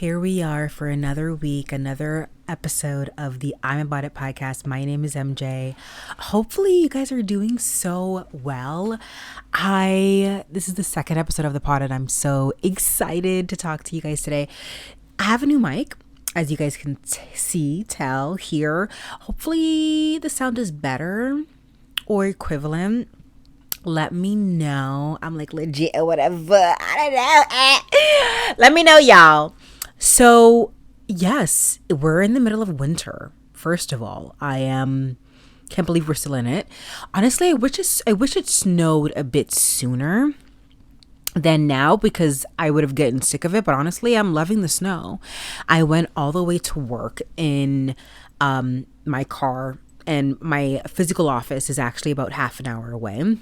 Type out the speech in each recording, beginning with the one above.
Here we are for another week, another episode of the I'm About It podcast. My name is MJ. Hopefully you guys are doing so well. This is the second episode of the pod and I'm so excited to talk to you guys today. I have a new mic, as you guys can tell, hear. Hopefully the sound is better or equivalent. Let me know. I'm like legit or whatever. I don't know. Let me know, y'all. So, yes, we're in the middle of winter. First of all, can't believe we're still in it. Honestly, I wish it snowed a bit sooner than now because I would have gotten sick of it. But honestly, I'm loving the snow. I went all the way to work in my car, and my physical office is actually about half an hour away.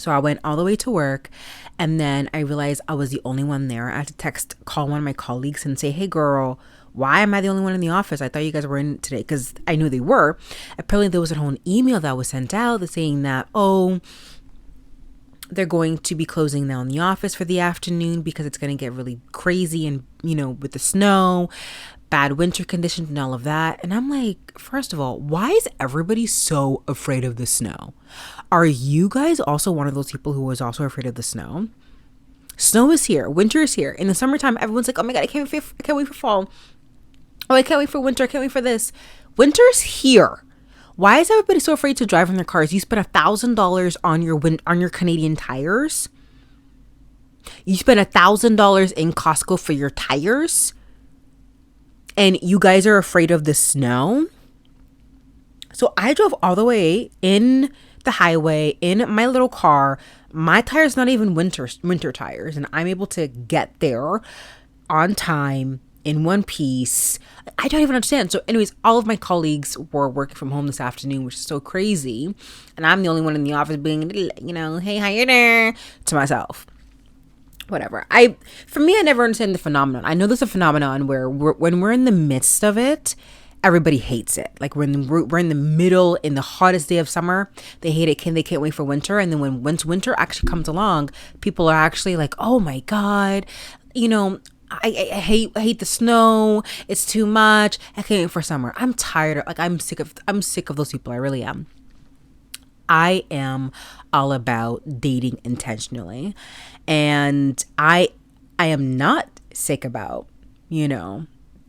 So I went all the way to work, and then I realized I was the only one there. I had to call one of my colleagues and say, hey girl, why am I the only one in the office? I thought you guys were in today, because I knew they were. Apparently there was a whole email that was sent out that's saying that, they're going to be closing down the office for the afternoon because it's going to get really crazy and, with the snow, bad winter conditions and all of that. And I'm like, first of all, why is everybody so afraid of the snow? Are you guys also one of those people who was also afraid of the snow? Snow is here. Winter is here. In the summertime, everyone's like, oh my God, I can't wait for fall. Oh, I can't wait for winter. I can't wait for this. Winter's here. Why is everybody so afraid to drive in their cars? You spend $1,000 on your Canadian tires. You spend $1,000 in Costco for your tires. And you guys are afraid of the snow. So I drove all the way in the highway in my little car. My tire's not even winter tires, and I'm able to get there on time in one piece. I don't even understand. So anyways, all of my colleagues were working from home this afternoon, which is so crazy. And I'm the only one in the office being, hey, how you there? To myself. Whatever. For me, I never understand the phenomenon. I know there's a phenomenon where when we're in the midst of it, everybody hates it. Like we're in the middle, in the hottest day of summer, they hate it. They can't wait for winter. And then once winter actually comes along, people are actually like, oh my God, I hate the snow. It's too much. I can't wait for summer. I'm tired. I'm sick of those people. I really am. I am all about dating intentionally. And I am not sick about, the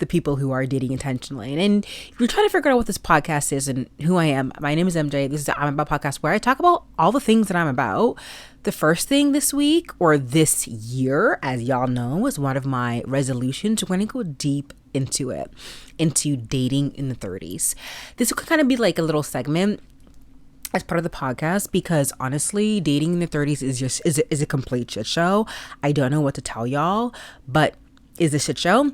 people who are dating intentionally. And if you're trying to figure out what this podcast is and who I am, my name is MJ. This is the I'm About podcast, where I talk about all the things that I'm about. The first thing this week or this year, as y'all know, is one of my resolutions. We're going to go deep into it, into dating in the 30s. This could kind of be like a little segment as part of the podcast, because honestly, dating in the 30s is a complete shit show. I don't know what to tell y'all, but is a shit show.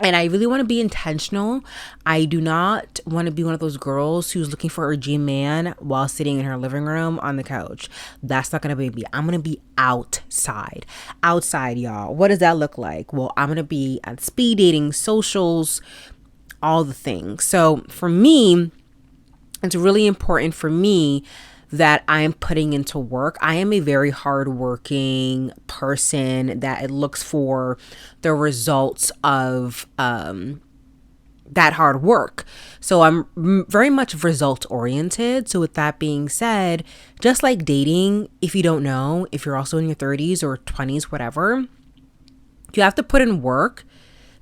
And I really want to be intentional. I do not want to be one of those girls who's looking for her dream man while sitting in her living room on the couch. That's not going to be me. I'm going to be outside, y'all. What does that look like? Well, I'm going to be at speed dating, socials, all the things. So for me, it's really important for me that I am putting into work. I am a very hardworking person that looks for the results of that hard work. So I'm very much result oriented. So with that being said, just like dating, if you don't know, if you're also in your 30s or 20s, whatever, you have to put in work.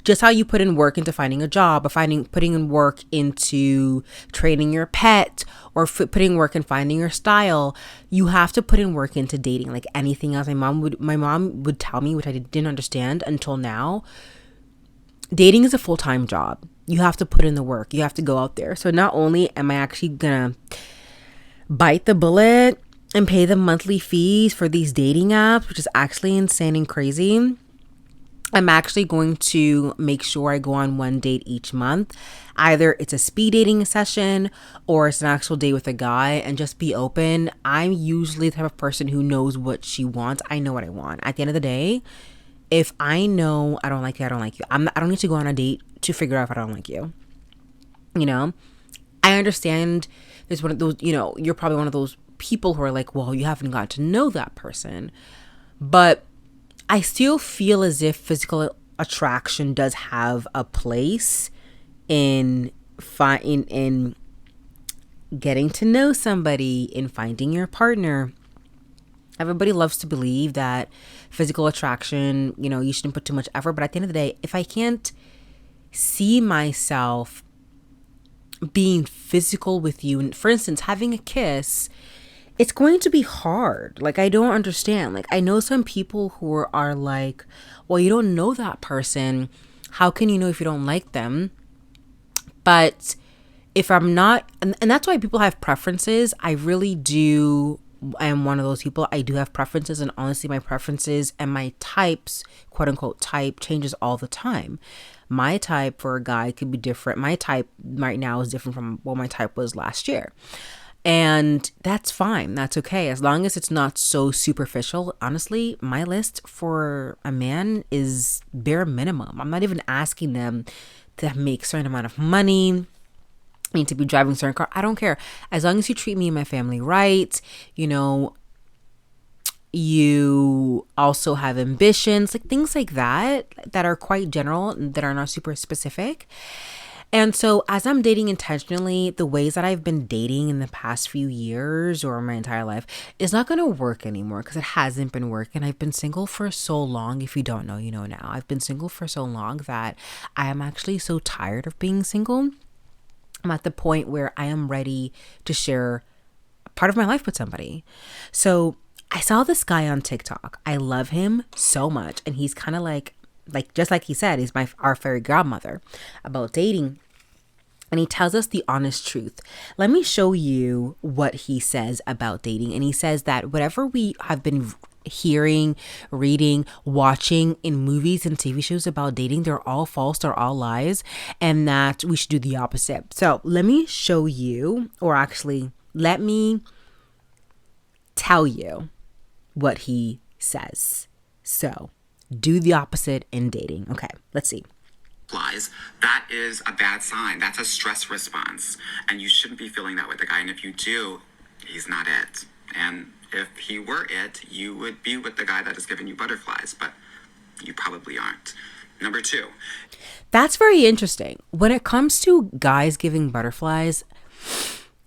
Just how you put in work into finding a job, or putting in work into training your pet, or putting work in finding your style, you have to put in work into dating, like anything else. My mom would tell me, which I didn't understand until now. Dating is a full-time job. You have to put in the work. You have to go out there. So not only am I actually gonna bite the bullet and pay the monthly fees for these dating apps, which is actually insane and crazy, I'm actually going to make sure I go on one date each month. Either it's a speed dating session or it's an actual date with a guy, and just be open. I'm usually the type of person who knows what she wants. I know what I want. At the end of the day, if I know I don't like you, I don't like you. I don't need to go on a date to figure out if I don't like you. I understand there's one of those, you're probably one of those people who are like, well, you haven't got to know that person. But I still feel as if physical attraction does have a place in in getting to know somebody, in finding your partner. Everybody loves to believe that physical attraction, you shouldn't put too much effort. But at the end of the day, if I can't see myself being physical with you, and for instance, having a kiss, it's going to be hard. Like, I don't understand. Like, I know some people who are like, well, you don't know that person. How can you know if you don't like them? But if I'm not, and that's why people have preferences. I really do. I am one of those people. I do have preferences, and honestly, my preferences and my types, quote unquote type, changes all the time. My type for a guy could be different. My type right now is different from what my type was last year. And that's fine. That's okay. As long as it's not so superficial. Honestly, my list for a man is bare minimum. I'm not even asking them to make a certain amount of money, to be driving a certain car. I don't care. As long as you treat me and my family right, you also have ambitions, like things like that are quite general, that are not super specific. And so as I'm dating intentionally, the ways that I've been dating in the past few years or my entire life is not going to work anymore, because it hasn't been working. I've been single for so long. If you don't know, you know now. I've been single for so long that I am actually so tired of being single. I'm at the point where I am ready to share part of my life with somebody. So I saw this guy on TikTok. I love him so much. And he's kind of like just like he said, he's our fairy godmother about dating. And he tells us the honest truth. Let me show you what he says about dating. And he says that whatever we have been hearing, reading, watching in movies and TV shows about dating, they're all false, they're all lies, and that we should do the opposite. So let me show you, or actually, let me tell you what he says. So do the opposite in dating. Okay, let's see. That is a bad sign. That's a stress response. And you shouldn't be feeling that with the guy. And if you do, he's not it. And if he were it, you would be with the guy that is giving you butterflies. But you probably aren't. Number 2. That's very interesting. When it comes to guys giving butterflies,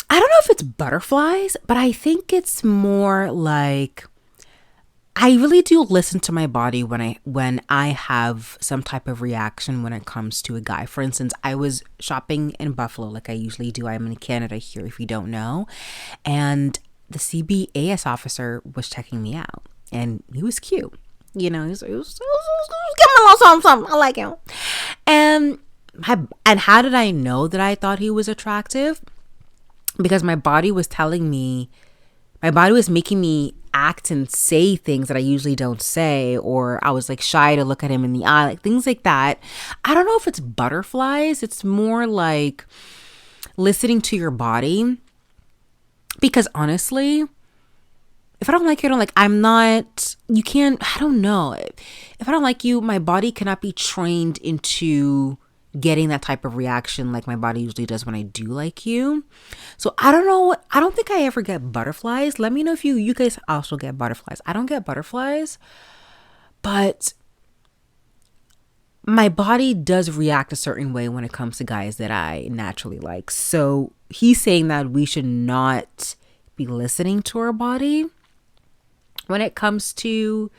I don't know if it's butterflies, but I think it's more like, I really do listen to my body when I have some type of reaction when it comes to a guy. For instance, I was shopping in Buffalo like I usually do. I'm in Canada here, if you don't know. And the CBAS officer was checking me out. And he was cute. He was giving me a little something. I like him. And how did I know that I thought he was attractive? Because my body was making me act and say things that I usually don't say, or I was like shy to look at him in the eye, like things like that. I don't know if it's butterflies. It's more like listening to your body. Because honestly, if I don't like you, I don't like, I don't know. If I don't like you, my body cannot be trained into getting that type of reaction like my body usually does when I do like you. So I don't know. I don't think I ever get butterflies. Let me know if you guys also get butterflies. I don't get butterflies, but my body does react a certain way when it comes to guys that I naturally like. So he's saying that we should not be listening to our body when it comes to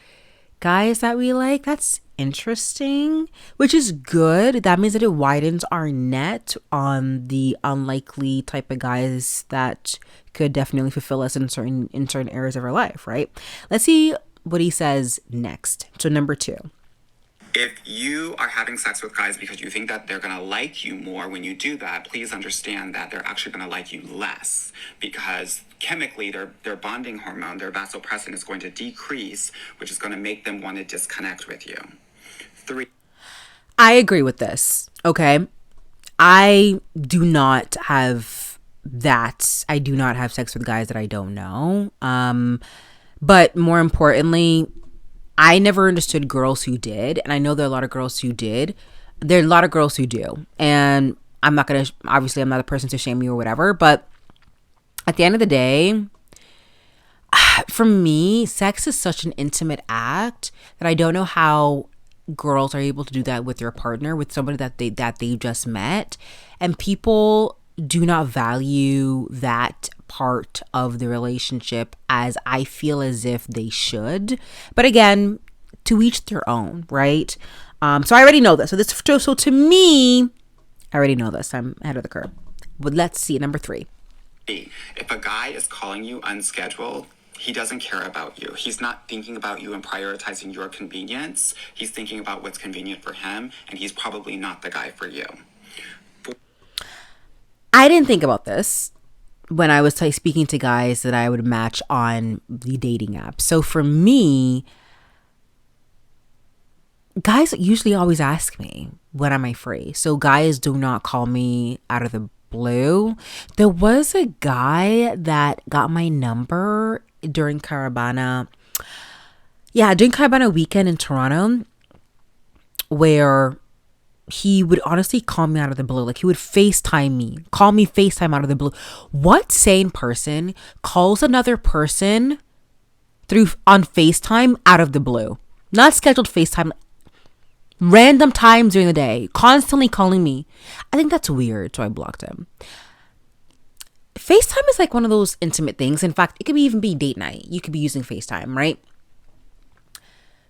guys that we like. That's interesting, which is good. That means that it widens our net on the unlikely type of guys that could definitely fulfill us in certain areas of our life, right? Let's see what he says next. So number 2. If you are having sex with guys because you think that they're going to like you more when you do that, please understand that they're actually going to like you less, because chemically their bonding hormone, their vasopressin, is going to decrease, which is going to make them want to disconnect with you. 3. I agree with this. Okay. I do not have that. I do not have sex with guys that I don't know. But more importantly, I never understood girls who did. And I know there are a lot of girls who did. There are a lot of girls who do. And I'm not a person to shame you or whatever. But at the end of the day, for me, sex is such an intimate act that I don't know how girls are able to do that with their partner, with somebody that they just met, and people do not value that part of the relationship as I feel as if they should. But again, to each their own, right? So I already know this. So to me, I already know this. I'm ahead of the curve. But let's see, number 3. If a guy is calling you unscheduled, he doesn't care about you. He's not thinking about you and prioritizing your convenience. He's thinking about what's convenient for him, and he's probably not the guy for you. I didn't think about this when I was speaking to guys that I would match on the dating app. So for me, guys usually always ask me, when am I free? So guys do not call me out of the blue. There was a guy that got my number during Caravana. Yeah, during Caravana weekend in Toronto, where he would honestly call me out of the blue. Like, he would FaceTime me, call me FaceTime out of the blue. What sane person calls another person on FaceTime out of the blue? Not scheduled FaceTime, random times during the day, constantly calling me. I think that's weird, so I blocked him. FaceTime is like one of those intimate things. In fact, it could even be date night. You could be using FaceTime, right?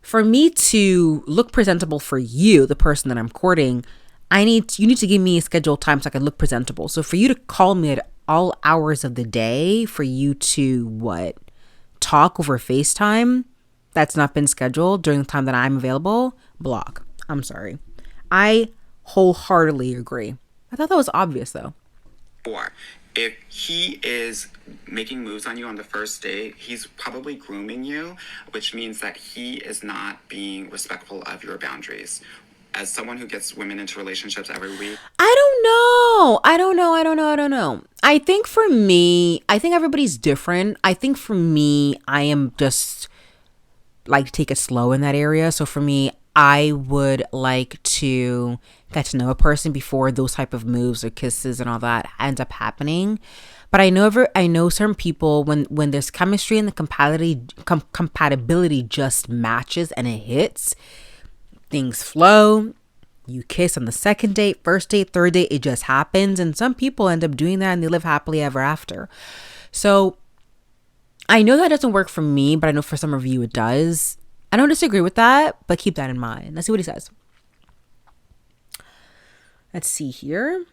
For me to look presentable for you, the person that I'm courting, you need to give me a scheduled time so I can look presentable. So for you to call me at all hours of the day, for you to talk over FaceTime that's not been scheduled during the time that I'm available, block. I'm sorry. I wholeheartedly agree. I thought that was obvious though. Or if he is making moves on you on the first date, he's probably grooming you, which means that he is not being respectful of your boundaries. As someone who gets women into relationships every week, I don't know. I think for me, I think everybody's different. I think for me, I am just like to take it slow in that area. So for me, I would like to get to know a person before those type of moves or kisses and all that ends up happening. But I know certain people, when there's chemistry and the compatibility just matches and it hits, things flow. You kiss on the second date, first date, third date, it just happens. And some people end up doing that and they live happily ever after. So I know that doesn't work for me, but I know for some of you it does. I don't disagree with that, but keep that in mind. Let's see what he says. Let's see here.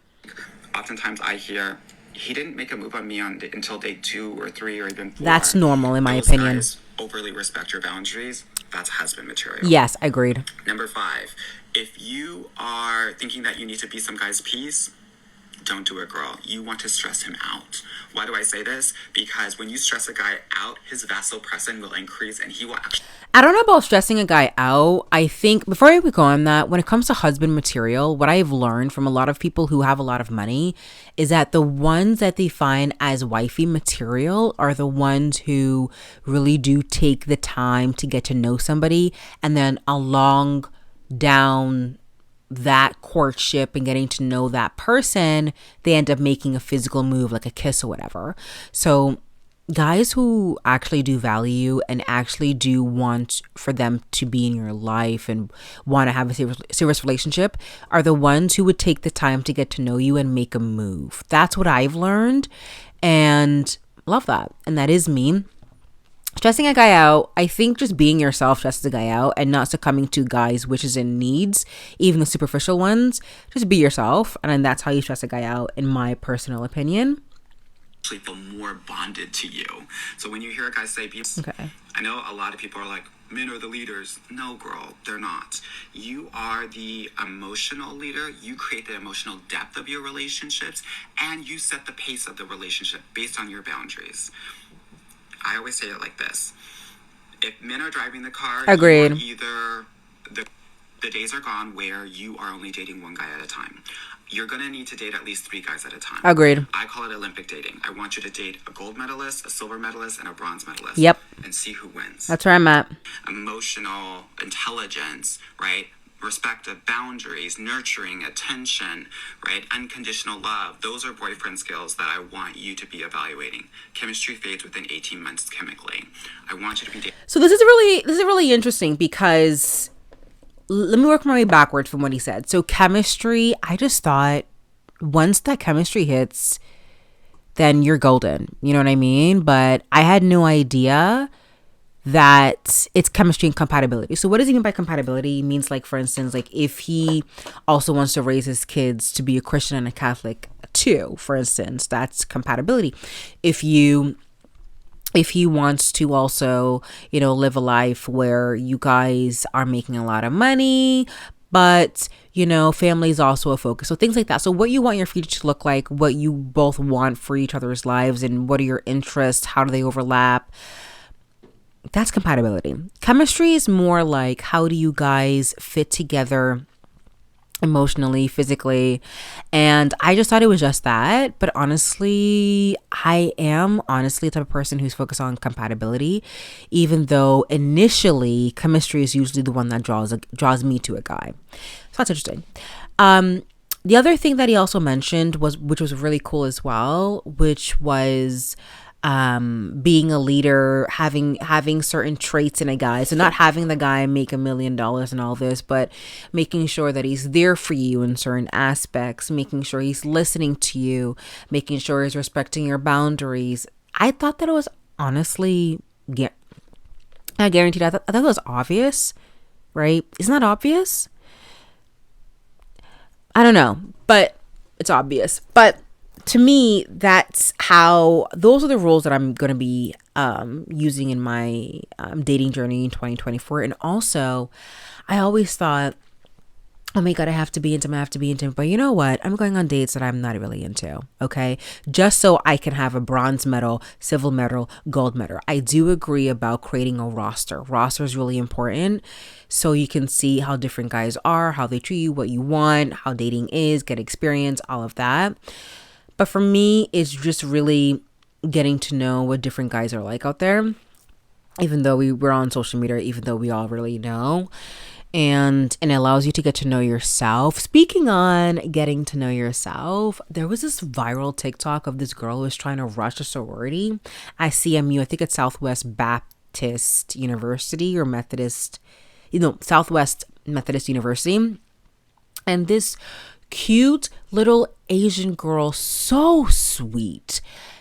Oftentimes I hear, he didn't make a move on me until day 2 or 3 or even 4. That's normal in my Those opinion. Guys overly respect your boundaries. That's husband material. Yes, agreed. Number 5, if you are thinking that you need to be some guy's piece, don't do it, girl. You want to stress him out. Why do I say this? Because when you stress a guy out, his vasopressin will increase and he will actually... I don't know about stressing a guy out. I think, before we go on that, when it comes to husband material, what I've learned from a lot of people who have a lot of money is that the ones that they find as wifey material are the ones who really do take the time to get to know somebody, and then along down that courtship and getting to know that person, they end up making a physical move like a kiss or whatever. So guys who actually do value and actually do want for them to be in your life and want to have a serious relationship are the ones who would take the time to get to know you and make a move. That's what I've learned and love that. And that is me. Stressing a guy out, I think just being yourself stresses a guy out and not succumbing to guys' wishes and needs, even the superficial ones. Just be yourself, and then that's how you stress a guy out, in my personal opinion. Feel more bonded to you. So when you hear a guy say, okay, I know a lot of people are like, men are the leaders. No, girl, they're not. You are the emotional leader. You create the emotional depth of your relationships, and you set the pace of the relationship based on your boundaries. I always say it like this. If men are driving the car, agreed. Either the days are gone where you are only dating one guy at a time. You're going to need to date at least 3 guys at a time. Agreed. I call it Olympic dating. I want you to date a gold medalist, a silver medalist, and a bronze medalist. Yep. And see who wins. That's where I'm at. Emotional intelligence, right? Respect of boundaries, nurturing, attention, right? Unconditional love. Those are boyfriend skills that I want you to be evaluating. Chemistry fades within 18 months chemically. I want you to be dating. So this is really interesting because let me work my way backwards from what he said. So chemistry, I just thought once that chemistry hits, then you're golden. You know what I mean? But I had no idea that it's chemistry and compatibility. So what does he mean by compatibility? It means, like, for instance, like if he also wants to raise his kids to be a Christian and a Catholic too, for instance, that's compatibility. If he wants to also, live a life where you guys are making a lot of money, but family is also a focus. So things like that. So what you want your future to look like, what you both want for each other's lives, and what are your interests, how do they overlap? That's compatibility. Chemistry is more like, how do you guys fit together emotionally, physically? And I just thought it was just that. But honestly, I am honestly the type of person who's focused on compatibility, even though initially chemistry is usually the one that draws me to a guy. So that's interesting. The other thing that he also mentioned which was really cool as well, which was being a leader, having certain traits in a guy. So not having the guy make $1 million and all this, but making sure that he's there for you in certain aspects, making sure he's listening to you, making sure he's respecting your boundaries. I thought that it was honestly, I guaranteed, I thought it was obvious, right? Isn't that obvious? I don't know, but it's obvious. But to me, those are the rules that I'm going to be using in my dating journey in 2024. And also, I always thought, oh my God, I have to be intimate. But you know what? I'm going on dates that I'm not really into, okay? Just so I can have a bronze medal, silver medal, gold medal. I do agree about creating a roster. Roster is really important so you can see how different guys are, how they treat you, what you want, how dating is, get experience, all of that. But for me, it's just really getting to know what different guys are like out there, even though we're on social media, even though we all really know. And it allows you to get to know yourself. Speaking on getting to know yourself, there was this viral TikTok of this girl who was trying to rush a sorority at CMU. I think it's Southwest Baptist University or Southwest Methodist University. And this cute little Asian girl, so sweet,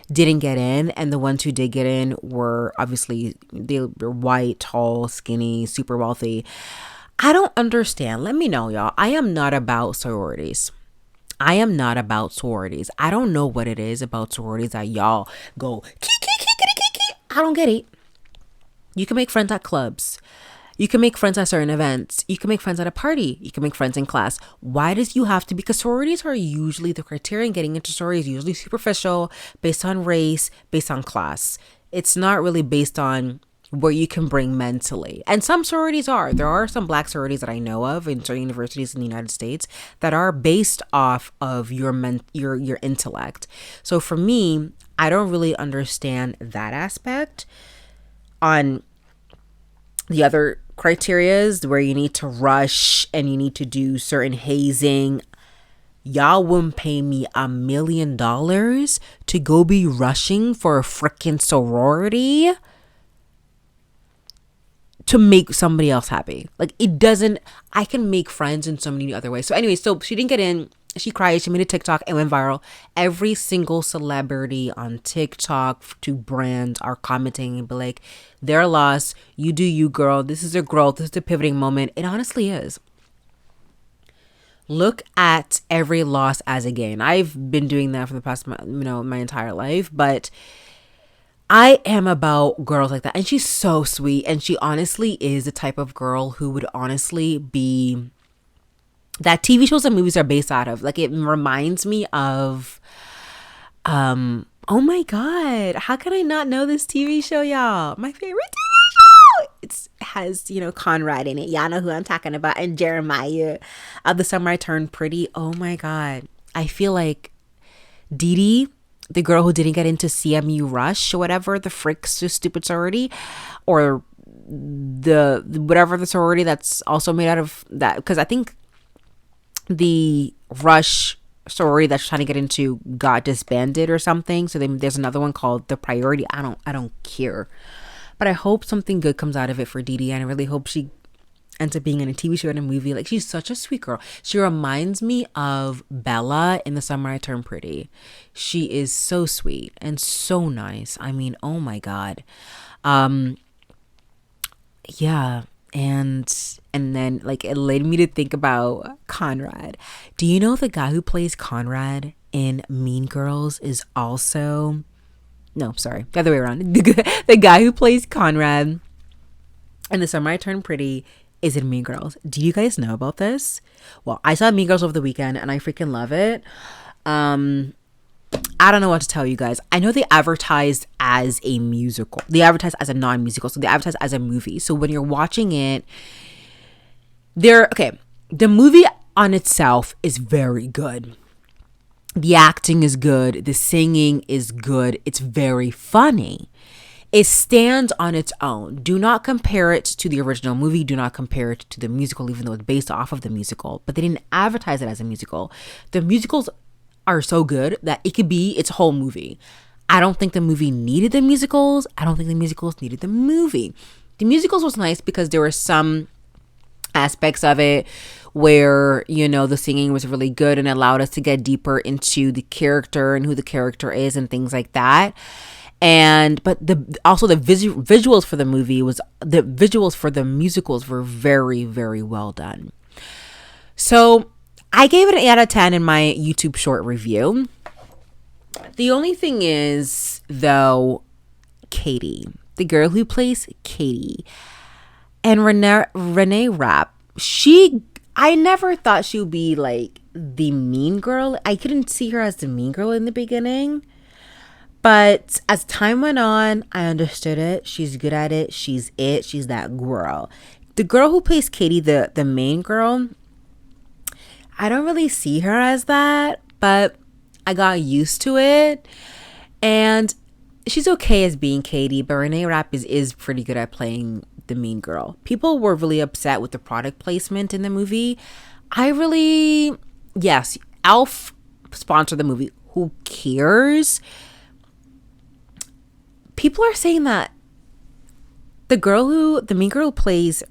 didn't get in, and the ones who did get in were obviously, they were white, tall, skinny, super wealthy. I don't understand. Let me know, y'all. I am not about sororities. I don't know what it is about sororities that y'all go I don't get it. You can make friends at clubs. You can make friends at certain events. You can make friends at a party. You can make friends in class. Why does you have to? Because sororities are usually, the criteria in getting into sororities is usually superficial, based on race, based on class. It's not really based on where you can bring mentally. And some sororities are. There are some black sororities that I know of in certain universities in the United States that are based off of your intellect. So for me, I don't really understand that aspect. On the other criterias where you need to rush and you need to do certain hazing, y'all wouldn't pay me $1 million to go be rushing for a freaking sorority to make somebody else happy. Like, it doesn't, I can make friends in so many other ways. So anyway, so she didn't get in. She cried. She made a TikTok and went viral. Every single celebrity on TikTok to brands are commenting and be like, their loss. You do you, girl. This is a growth. This is a pivoting moment. It honestly is. Look at every loss as a gain. I've been doing that for the past, my entire life, but I am about girls like that. And she's so sweet. And she honestly is the type of girl who would honestly be that TV shows and movies are based out of. Like, it reminds me of, oh my God, how can I not know this TV show, y'all? My favorite TV show. It has, Conrad in it. Y'all know who I'm talking about. And Jeremiah of The Summer I Turned Pretty. Oh my God. I feel like DIDI, the girl who didn't get into CMU Rush or whatever, the frick's just stupid sorority, or the whatever the sorority that's also made out of that, because I think the Rush sorority that's trying to get into got disbanded or something. So then there's another one called The Priority. I don't care, but I hope something good comes out of it for DIDI, and I really hope ends up being in a TV show and a movie. Like, she's such a sweet girl. She reminds me of Bella in The Summer I Turned Pretty. She is so sweet and so nice. I mean, oh my God. Yeah. And then, like, it led me to think about Conrad. Do you know the guy who plays Conrad in Mean Girls is also, no, sorry, the other way around. The guy who plays Conrad in The Summer I Turned Pretty is in Mean Girls. Do you guys know about this? Well, I saw Mean Girls over the weekend and I freaking love it. I don't know what to tell you guys. I know they advertised as a musical. They advertised as a non-musical. So they advertised as a movie. So when you're watching it, the movie on itself is very good. The acting is good. The singing is good. It's very funny. It stands on its own. Do not compare it to the original movie. Do not compare it to the musical, even though it's based off of the musical. But they didn't advertise it as a musical. The musicals are so good that it could be its whole movie. I don't think the movie needed the musicals. I don't think the musicals needed the movie. The musicals was nice because there were some aspects of it where, you know, the singing was really good and allowed us to get deeper into the character and who the character is and things like that. But the visuals for the movie the visuals for the musicals were very, very well done. So I gave it an 8 out of 10 in my YouTube short review. The only thing is, though, Katie, the girl who plays Katie, and Renee Rapp, I never thought she would be like the mean girl. I couldn't see her as the mean girl in the beginning. But as time went on, I understood it. She's good at it. She's it. She's that girl. The girl who plays Katie, the main girl, I don't really see her as that, but I got used to it. And she's okay as being Katie, but Renee Rapp is pretty good at playing the mean girl. People were really upset with the product placement in the movie. Yes, Elf sponsored the movie. Who cares? People are saying that the mean girl played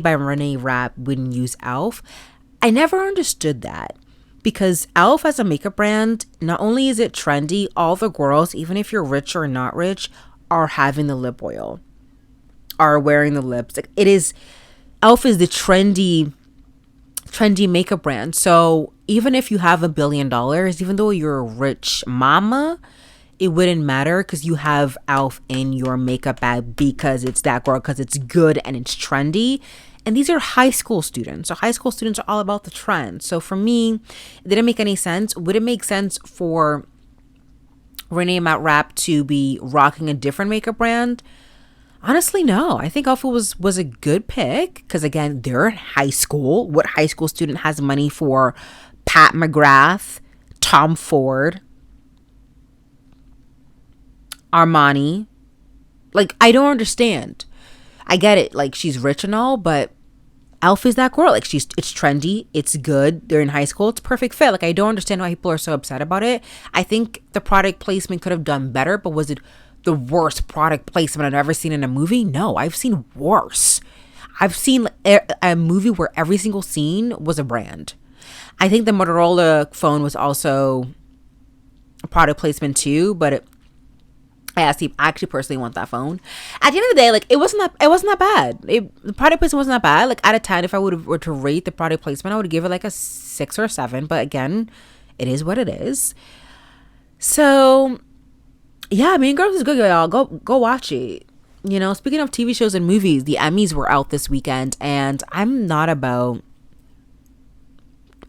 by Renee Rapp wouldn't use Elf. I never understood that, because Elf as a makeup brand, not only is it trendy, all the girls, even if you're rich or not rich, are having the lip oil, are wearing the lipstick. Elf is the trendy makeup brand. So even if you have $1 billion, even though you're a rich mama, it wouldn't matter because you have Elf in your makeup bag because it's that girl, because it's good and it's trendy. And these are high school students. So high school students are all about the trend. So for me, it didn't make any sense. Would it make sense for Renee Rapp to be rocking a different makeup brand? Honestly, no. I think Elf was a good pick because, again, they're in high school. What high school student has money for Pat McGrath, Tom Ford, Armani? Like, I don't understand. I get it. Like, she's rich and all, but Elf is that girl. Like, it's trendy. It's good. They're in high school. It's perfect fit. Like, I don't understand why people are so upset about it. I think the product placement could have done better, but was it the worst product placement I've ever seen in a movie? No, I've seen worse. I've seen a movie where every single scene was a brand. I think the Motorola phone was also a product placement too, but I actually personally want that phone. At the end of the day, like, it wasn't that bad. The product placement wasn't that bad. Like, out of 10, if I were to rate the product placement, I would give it like a 6 or 7. But again, it is what it is. So yeah, Mean Girls is good, y'all. Go watch it. You know, speaking of TV shows and movies, the Emmys were out this weekend, and I'm not about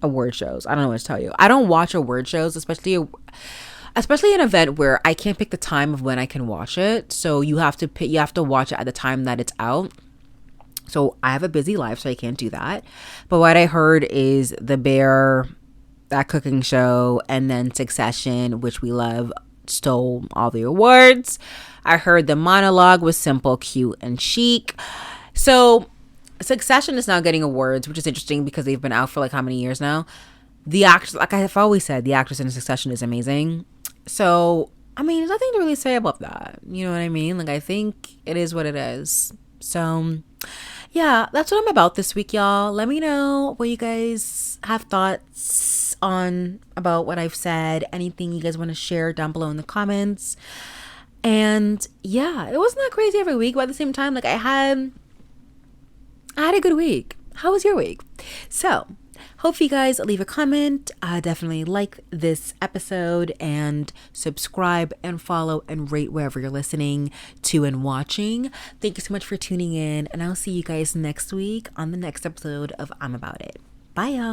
award shows. I don't know what to tell you. I don't watch award shows, especially an event where I can't pick the time of when I can watch it. So you have to watch it at the time that it's out. So I have a busy life, so I can't do that. But what I heard is The Bear, that cooking show, and then Succession, which we love, stole all the awards. I heard The Monologue was simple, cute, and chic. So Succession is now getting awards, which is interesting because they've been out for like how many years now. The actress, like I've always said, the actress in Succession is amazing. So, I mean, there's nothing to really say about that. You know what I mean? Like, I think it is what it is. So, Yeah, that's what I'm about this week, y'all. Let me know what you guys have thoughts on about what I've said. Anything you guys want to share down below in the comments. And yeah, it wasn't that crazy every week, but at the same time, like I had a good week. How was your week? So, hope you guys leave a comment. Definitely like this episode and subscribe and follow and rate wherever you're listening to and watching. Thank you so much for tuning in, and I'll see you guys next week on the next episode of I'm About It. Bye, y'all.